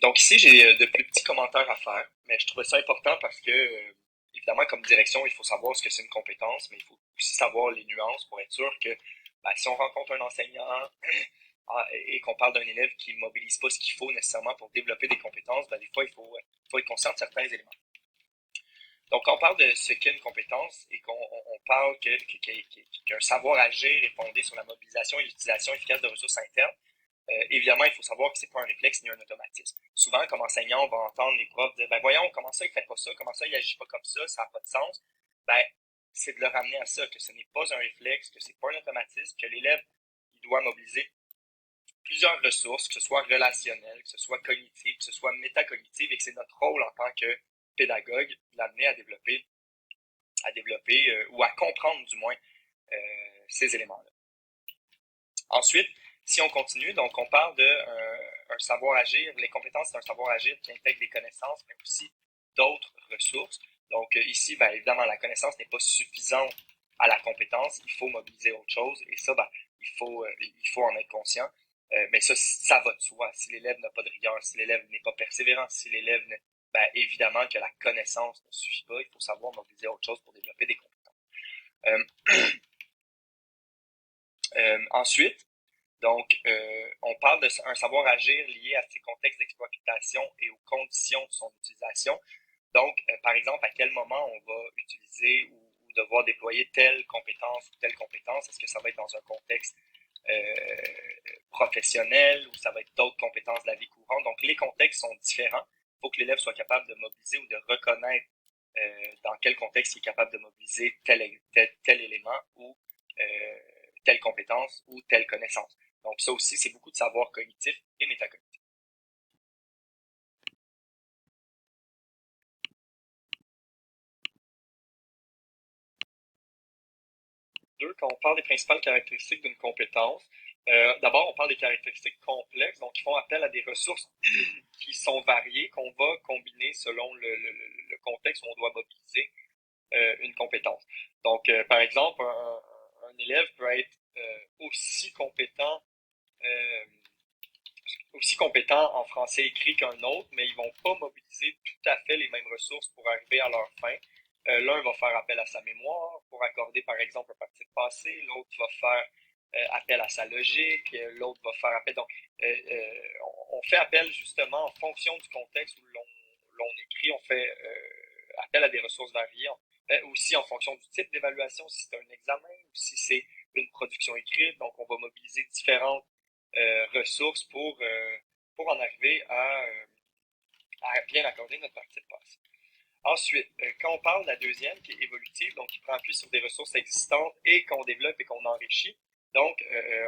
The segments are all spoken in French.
Donc ici, j'ai de plus petits commentaires à faire, mais je trouvais ça important parce que, évidemment, comme direction, il faut savoir ce que c'est une compétence, mais il faut aussi savoir les nuances pour être sûr que si on rencontre un enseignant et qu'on parle d'un élève qui ne mobilise pas ce qu'il faut nécessairement pour développer des compétences, des fois, il faut être conscient de certains éléments. Donc, quand on parle de ce qu'est une compétence et qu'on parle qu'un savoir agir est fondé sur la mobilisation et l'utilisation efficace de ressources internes, évidemment, il faut savoir que c'est pas un réflexe ni un automatisme. Souvent, comme enseignant, on va entendre les profs dire, ben voyons, comment ça il fait pas ça, comment ça il agit pas comme ça n'a pas de sens. Ben, c'est de le ramener à ça, que ce n'est pas un réflexe, que c'est pas un automatisme, que l'élève, il doit mobiliser plusieurs ressources, que ce soit relationnelles, que ce soit cognitives, que ce soit métacognitive, et que c'est notre rôle en tant que pédagogue de l'amener à développer ou à comprendre du moins ces éléments-là. Ensuite, si on continue, donc on parle de un savoir-agir. Les compétences, c'est un savoir-agir qui intègre des connaissances, mais aussi d'autres ressources. Donc ici, ben, évidemment, la connaissance n'est pas suffisante à la compétence. Il faut mobiliser autre chose. Et ça, ben, il faut en être conscient. Mais ça va de soi. Si l'élève n'a pas de rigueur, si l'élève n'est pas persévérant, si l'élève ne, ben, évidemment que la connaissance ne suffit pas. Il faut savoir mobiliser autre chose pour développer des compétences. Ensuite, donc, on parle d'un savoir-agir lié à ses contextes d'exploitation et aux conditions de son utilisation. Donc, par exemple, à quel moment on va utiliser ou devoir déployer telle compétence ou telle compétence? Est-ce que ça va être dans un contexte euh, professionnel ou ça va être d'autres compétences de la vie courante? Donc, les contextes sont différents. Il faut que l'élève soit capable de mobiliser ou de reconnaître dans quel contexte il est capable de mobiliser tel élément ou euh, telle compétence ou telle connaissance. Donc ça aussi, c'est beaucoup de savoir cognitif et métacognitif. Deux, quand on parle des principales caractéristiques d'une compétence, d'abord, on parle des caractéristiques complexes, donc qui font appel à des ressources qui sont variées, qu'on va combiner selon le contexte où on doit mobiliser une compétence. Donc, par exemple, un élève peut être euh, aussi compétent en français écrit qu'un autre, mais ils vont pas mobiliser tout à fait les mêmes ressources pour arriver à leur fin. L'un va faire appel à sa mémoire pour accorder, par exemple, un parti de passé. L'autre va faire appel à sa logique. L'autre va faire appel. Donc, on fait appel justement en fonction du contexte où l'on écrit. On fait appel à des ressources variées. Aussi en fonction du type d'évaluation, si c'est un examen ou si c'est une production écrite. Donc, on va mobiliser différentes ressources pour en arriver à bien accorder notre partie de passe. Ensuite, quand on parle de la deuxième, qui est évolutive, donc qui prend appui sur des ressources existantes et qu'on développe et qu'on enrichit, donc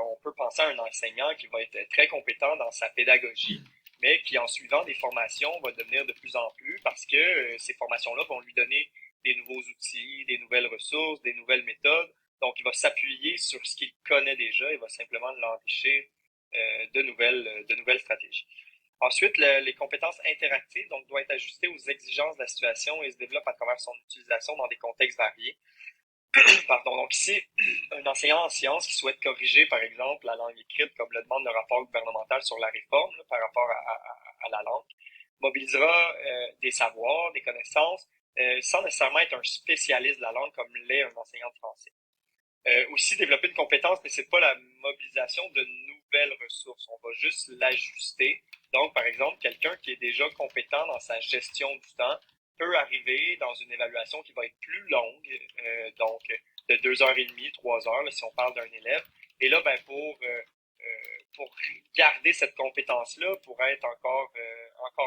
on peut penser à un enseignant qui va être très compétent dans sa pédagogie, mais qui en suivant des formations va devenir de plus en plus parce que ces formations-là vont lui donner des nouveaux outils, des nouvelles ressources, des nouvelles méthodes. Donc, il va s'appuyer sur ce qu'il connaît déjà et va simplement l'enrichir de nouvelles stratégies. Ensuite, les compétences interactives donc, doivent être ajustées aux exigences de la situation et se développent à travers son utilisation dans des contextes variés. Pardon. Donc ici, un enseignant en sciences qui souhaite corriger, par exemple, la langue écrite, comme le demande le rapport gouvernemental sur la réforme par rapport à la langue, mobilisera des savoirs, des connaissances, sans nécessairement être un spécialiste de la langue comme l'est un enseignant de français. Aussi, développer une compétence ne nécessite pas la mobilisation de nouvelles ressources. On va juste l'ajuster. Donc, par exemple, quelqu'un qui est déjà compétent dans sa gestion du temps peut arriver dans une évaluation qui va être plus longue, donc de 2 heures et demie, 3 heures, là, si on parle d'un élève. Et là, ben, pour garder cette compétence-là, pour être encore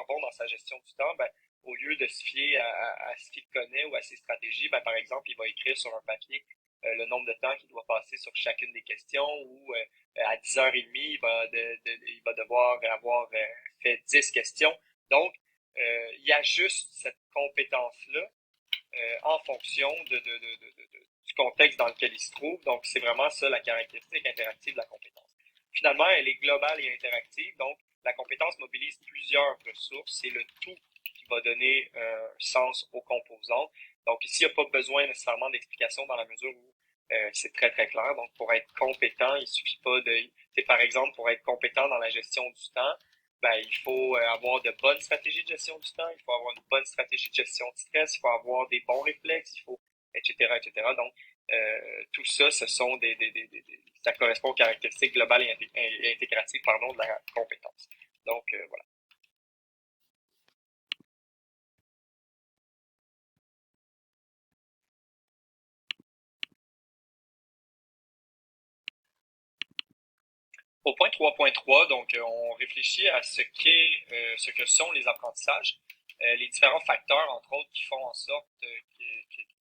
bon dans sa gestion du temps, ben, au lieu de se fier à ce qu'il connaît ou à ses stratégies, ben, par exemple, il va écrire sur un papier le nombre de temps qu'il doit passer sur chacune des questions ou à 10h30, il va devoir avoir fait 10 questions. Donc, il y a juste cette compétence-là en fonction du contexte dans lequel il se trouve. Donc, c'est vraiment ça la caractéristique interactive de la compétence. Finalement, elle est globale et interactive. Donc, la compétence mobilise plusieurs ressources. C'est le tout qui va donner sens aux composantes. Donc, ici, il n'y a pas besoin nécessairement d'explication dans la mesure où c'est très, très clair. Donc, pour être compétent, il suffit pas de... C'est par exemple, pour être compétent dans la gestion du temps, ben, il faut avoir de bonnes stratégies de gestion du temps, il faut avoir une bonne stratégie de gestion de stress, il faut avoir des bons réflexes, il faut, etc., etc. Donc, tout ça, ce sont ça correspond aux caractéristiques globales et intégratives, pardon, de la compétence. Donc, voilà. Au point 3.3, donc, on réfléchit à ce que sont les apprentissages, les différents facteurs, entre autres, qui font en sorte,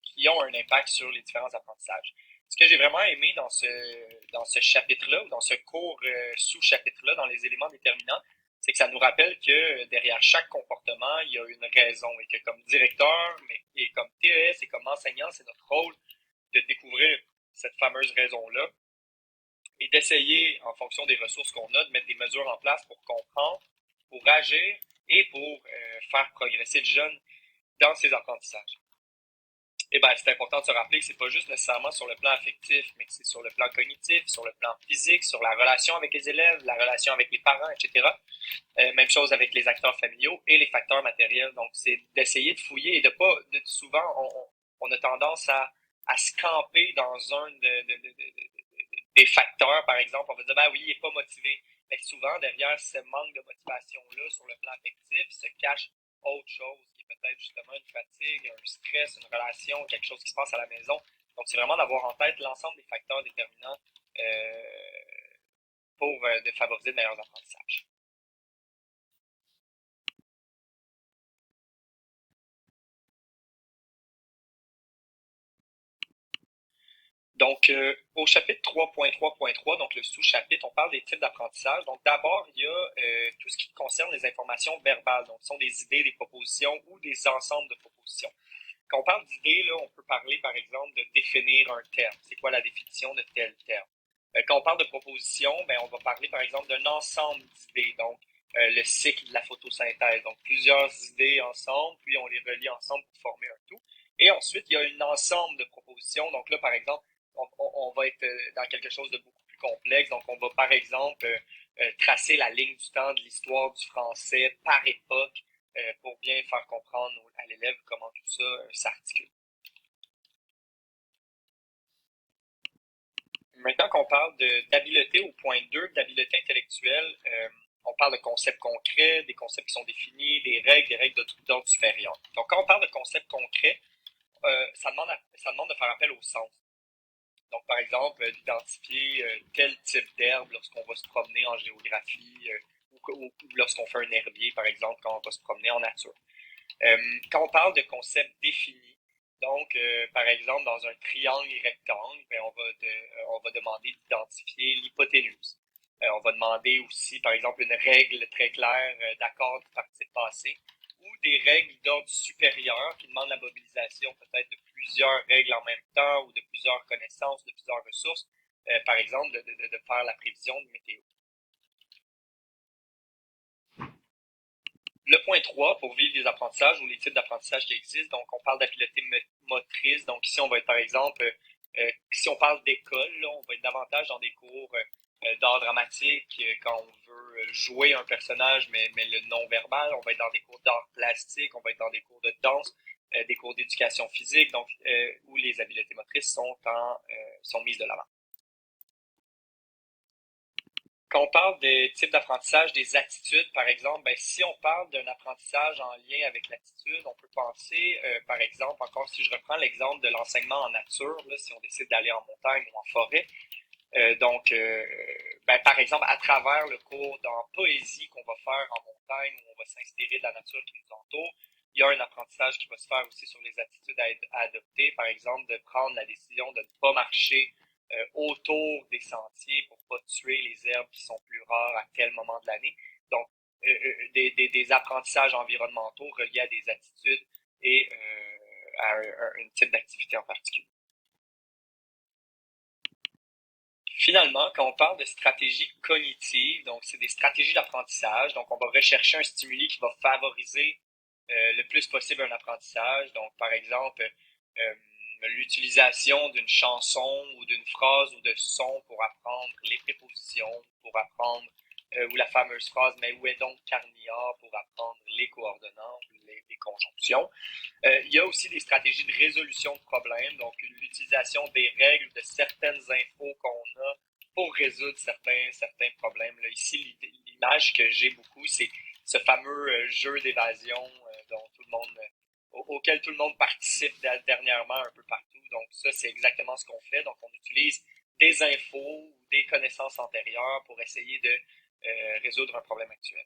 qui ont un impact sur les différents apprentissages. Ce que j'ai vraiment aimé dans ce chapitre-là, ou dans ce cours sous-chapitre-là, dans les éléments déterminants, c'est que ça nous rappelle que derrière chaque comportement, il y a une raison et que comme directeur, et comme TES et comme enseignant, c'est notre rôle de découvrir cette fameuse raison-là et d'essayer, en fonction des ressources qu'on a, de mettre des mesures en place pour comprendre, pour agir et pour faire progresser le jeune dans ses apprentissages. Et ben, c'est important de se rappeler que c'est pas juste nécessairement sur le plan affectif, mais que c'est sur le plan cognitif, sur le plan physique, sur la relation avec les élèves, la relation avec les parents, etc. Même chose avec les acteurs familiaux et les facteurs matériels. Donc, c'est d'essayer de fouiller et de pas, souvent, on a tendance à se camper dans un des facteurs, par exemple. On va dire, ben oui, il n'est pas motivé. Mais souvent, derrière ce manque de motivation-là sur le plan affectif, se cache autre chose, qui est peut-être justement une fatigue, un stress, une relation, quelque chose qui se passe à la maison. Donc, c'est vraiment d'avoir en tête l'ensemble des facteurs déterminants pour de favoriser de meilleurs apprentissages. Donc, au chapitre 3.3.3, donc le sous-chapitre, on parle des types d'apprentissage. Donc, d'abord, il y a tout ce qui concerne les informations verbales. Donc, ce sont des idées, des propositions ou des ensembles de propositions. Quand on parle d'idées, là, on peut parler, par exemple, de définir un terme. C'est quoi la définition de tel terme? Quand on parle de proposition, ben, on va parler, par exemple, d'un ensemble d'idées. Donc, le cycle de la photosynthèse. Donc, plusieurs idées ensemble, puis on les relie ensemble pour former un tout. Et ensuite, il y a un ensemble de propositions. Donc là, par exemple, on va être dans quelque chose de beaucoup plus complexe. Donc, on va, par exemple, tracer la ligne du temps de l'histoire du français par époque pour bien faire comprendre à l'élève comment tout ça s'articule. Maintenant qu'on parle d'habileté au point 2, d'habileté intellectuelle, on parle de concepts concrets, des concepts qui sont définis, des règles d'ordre supérieur. Donc, quand on parle de concepts concrets, ça demande de faire appel au sens. Donc, par exemple, d'identifier tel type d'herbe lorsqu'on va se promener en géographie ou lorsqu'on fait un herbier, par exemple, quand on va se promener en nature. Quand on parle de concepts définis, donc, par exemple, dans un triangle rectangle, ben, on va demander d'identifier l'hypoténuse. On va demander aussi, par exemple, une règle très claire d'accord du participe passé ou des règles d'ordre supérieur qui demandent la mobilisation peut-être de plusieurs règles en même temps ou de plusieurs connaissances, de plusieurs ressources. Par exemple, de faire la prévision de météo. Le point 3, pour vivre des apprentissages ou les types d'apprentissage qui existent, donc on parle d'habileté motrice. Donc ici, on va être par exemple, si on parle d'école, là, on va être davantage dans des cours d'art dramatique, quand on veut jouer un personnage, mais le non-verbal. On va être dans des cours d'art plastique, on va être dans des cours de danse, des cours d'éducation physique, donc où les habiletés motrices sont mises de l'avant. Quand on parle des types d'apprentissage, des attitudes, par exemple, ben, si on parle d'un apprentissage en lien avec l'attitude, on peut penser, par exemple, encore si je reprends l'exemple de l'enseignement en nature, là, si on décide d'aller en montagne ou en forêt, ben, par exemple, à travers le cours en poésie qu'on va faire en montagne, où on va s'inspirer de la nature qui nous entoure, il y a un apprentissage qui va se faire aussi sur les attitudes à adopter, par exemple, de prendre la décision de ne pas marcher autour des sentiers pour pas tuer les herbes qui sont plus rares à tel moment de l'année. Donc, des apprentissages environnementaux reliés à des attitudes et à un type d'activité en particulier. Finalement, quand on parle de stratégies cognitives, donc c'est des stratégies d'apprentissage, donc on va rechercher un stimuli qui va favoriser le plus possible un apprentissage. Donc, par exemple, l'utilisation d'une chanson ou d'une phrase ou de son pour apprendre les prépositions, pour apprendre ou la fameuse phrase « Mais où est donc Carnia pour apprendre les coordonnées, les conjonctions ». Il y a aussi des stratégies de résolution de problèmes, donc l'utilisation des règles, de certaines infos qu'on a pour résoudre certains problèmes. Là, ici, l'image que j'ai beaucoup, c'est ce fameux jeu d'évasion dont tout le monde, auquel tout le monde participe dernièrement un peu partout. Donc ça, c'est exactement ce qu'on fait. Donc on utilise des infos ou des connaissances antérieures pour essayer de résoudre un problème actuel.